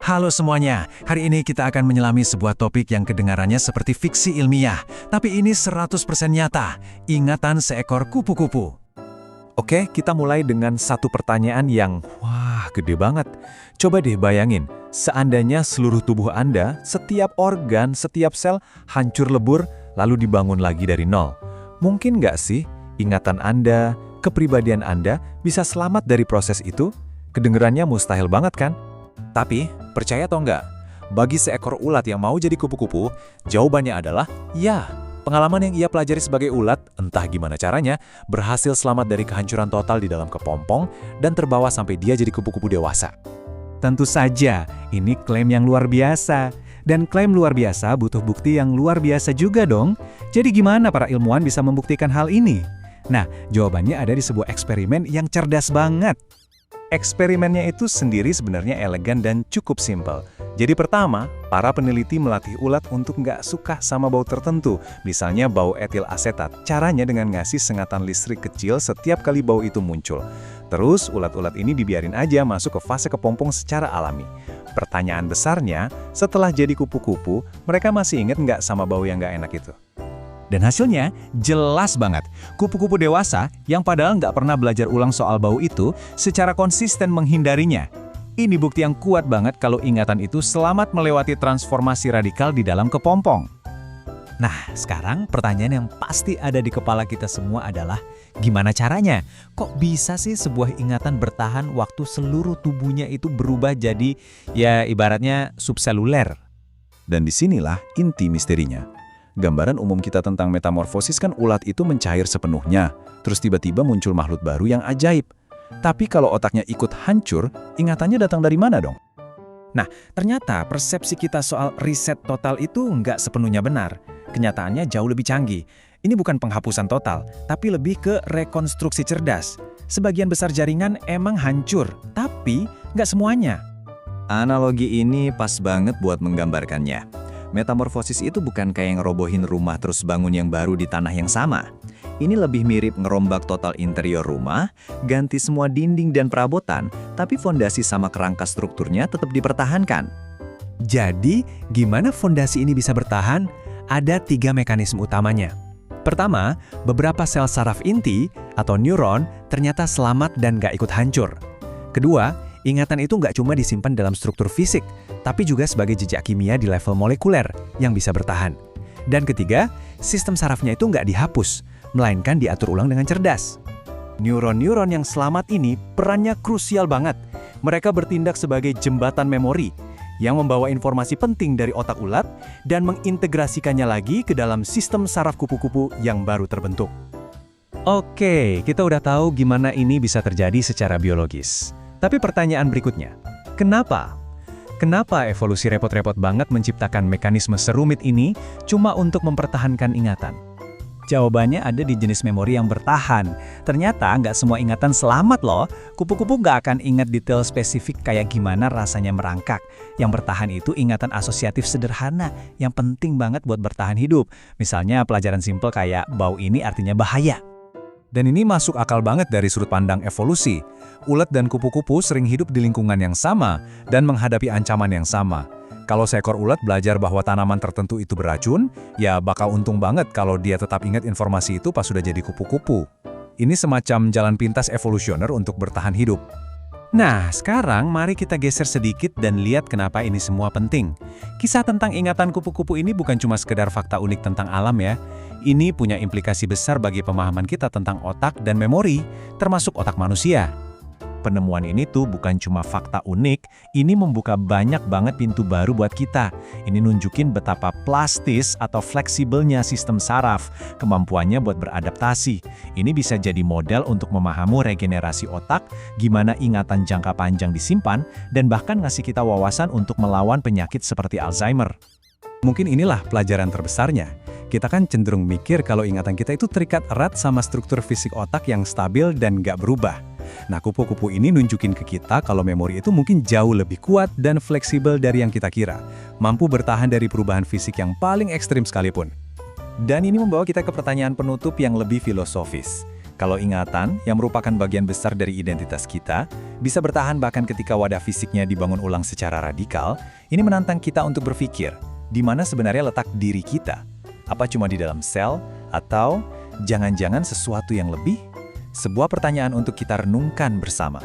Halo semuanya, hari ini kita akan menyelami sebuah topik yang kedengarannya seperti fiksi ilmiah, tapi ini 100% nyata, ingatan seekor kupu-kupu. Oke, kita mulai dengan satu pertanyaan yang, wah, gede banget. Coba deh bayangin, seandainya seluruh tubuh Anda, setiap organ, setiap sel, hancur lebur, lalu dibangun lagi dari nol. Mungkin nggak sih, ingatan Anda, kepribadian Anda, bisa selamat dari proses itu? Kedengerannya mustahil banget kan? Tapi, percaya atau enggak, bagi seekor ulat yang mau jadi kupu-kupu, jawabannya adalah ya. Pengalaman yang ia pelajari sebagai ulat, entah gimana caranya, berhasil selamat dari kehancuran total di dalam kepompong dan terbawa sampai dia jadi kupu-kupu dewasa. Tentu saja, ini klaim yang luar biasa. Dan klaim luar biasa butuh bukti yang luar biasa juga dong. Jadi gimana para ilmuwan bisa membuktikan hal ini? Nah, jawabannya ada di sebuah eksperimen yang cerdas banget. Eksperimennya itu sendiri sebenarnya elegan dan cukup simpel. Jadi pertama, para peneliti melatih ulat untuk nggak suka sama bau tertentu, misalnya bau etil asetat. Caranya dengan ngasih sengatan listrik kecil setiap kali bau itu muncul. Terus, ulat-ulat ini dibiarin aja masuk ke fase kepompong secara alami. Pertanyaan besarnya, setelah jadi kupu-kupu, mereka masih ingat nggak sama bau yang nggak enak itu? Dan hasilnya jelas banget. Kupu-kupu dewasa yang padahal nggak pernah belajar ulang soal bau itu secara konsisten menghindarinya. Ini bukti yang kuat banget kalau ingatan itu selamat melewati transformasi radikal di dalam kepompong. Nah, sekarang pertanyaan yang pasti ada di kepala kita semua adalah, gimana caranya? Kok bisa sih sebuah ingatan bertahan waktu seluruh tubuhnya itu berubah jadi, ya ibaratnya subseluler? Dan disinilah inti misterinya. Gambaran umum kita tentang metamorfosis kan ulat itu mencair sepenuhnya, terus tiba-tiba muncul makhluk baru yang ajaib. Tapi kalau otaknya ikut hancur, ingatannya datang dari mana dong? Nah, ternyata persepsi kita soal riset total itu nggak sepenuhnya benar. Kenyataannya jauh lebih canggih. Ini bukan penghapusan total, tapi lebih ke rekonstruksi cerdas. Sebagian besar jaringan emang hancur, tapi nggak semuanya. Analogi ini pas banget buat menggambarkannya. Metamorfosis itu bukan kayak ngerobohin rumah terus bangun yang baru di tanah yang sama. Ini lebih mirip ngerombak total interior rumah, ganti semua dinding dan perabotan, tapi fondasi sama kerangka strukturnya tetap dipertahankan. Jadi, gimana fondasi ini bisa bertahan? Ada 3 mekanisme utamanya. Pertama, beberapa sel saraf inti atau neuron ternyata selamat dan nggak ikut hancur. Kedua, ingatan itu nggak cuma disimpan dalam struktur fisik, tapi juga sebagai jejak kimia di level molekuler yang bisa bertahan. Dan ketiga, sistem sarafnya itu nggak dihapus, melainkan diatur ulang dengan cerdas. Neuron-neuron yang selamat ini perannya krusial banget. Mereka bertindak sebagai jembatan memori yang membawa informasi penting dari otak ulat dan mengintegrasikannya lagi ke dalam sistem saraf kupu-kupu yang baru terbentuk. Oke, kita udah tahu gimana ini bisa terjadi secara biologis. Tapi pertanyaan berikutnya, kenapa? Kenapa evolusi repot-repot banget menciptakan mekanisme serumit ini cuma untuk mempertahankan ingatan? Jawabannya ada di jenis memori yang bertahan. Ternyata nggak semua ingatan selamat loh. Kupu-kupu nggak akan ingat detail spesifik kayak gimana rasanya merangkak. Yang bertahan itu ingatan asosiatif sederhana yang penting banget buat bertahan hidup. Misalnya pelajaran simpel kayak bau ini artinya bahaya. Dan ini masuk akal banget dari sudut pandang evolusi. Ulat dan kupu-kupu sering hidup di lingkungan yang sama dan menghadapi ancaman yang sama. Kalau seekor ulat belajar bahwa tanaman tertentu itu beracun, ya bakal untung banget kalau dia tetap ingat informasi itu pas sudah jadi kupu-kupu. Ini semacam jalan pintas evolusioner untuk bertahan hidup. Nah, sekarang mari kita geser sedikit dan lihat kenapa ini semua penting. Kisah tentang ingatan kupu-kupu ini bukan cuma sekedar fakta unik tentang alam ya. Ini punya implikasi besar bagi pemahaman kita tentang otak dan memori, termasuk otak manusia. Penemuan ini tuh bukan cuma fakta unik, ini membuka banyak banget pintu baru buat kita. Ini nunjukin betapa plastis atau fleksibelnya sistem saraf, kemampuannya buat beradaptasi. Ini bisa jadi model untuk memahami regenerasi otak, gimana ingatan jangka panjang disimpan, dan bahkan ngasih kita wawasan untuk melawan penyakit seperti Alzheimer. Mungkin inilah pelajaran terbesarnya. Kita kan cenderung mikir kalau ingatan kita itu terikat erat sama struktur fisik otak yang stabil dan nggak berubah. Nah, kupu-kupu ini nunjukin ke kita kalau memori itu mungkin jauh lebih kuat dan fleksibel dari yang kita kira. Mampu bertahan dari perubahan fisik yang paling ekstrim sekalipun. Dan ini membawa kita ke pertanyaan penutup yang lebih filosofis. Kalau ingatan, yang merupakan bagian besar dari identitas kita, bisa bertahan bahkan ketika wadah fisiknya dibangun ulang secara radikal, ini menantang kita untuk berpikir, di mana sebenarnya letak diri kita? Apa cuma di dalam sel? Atau jangan-jangan sesuatu yang lebih? Sebuah pertanyaan untuk kita renungkan bersama.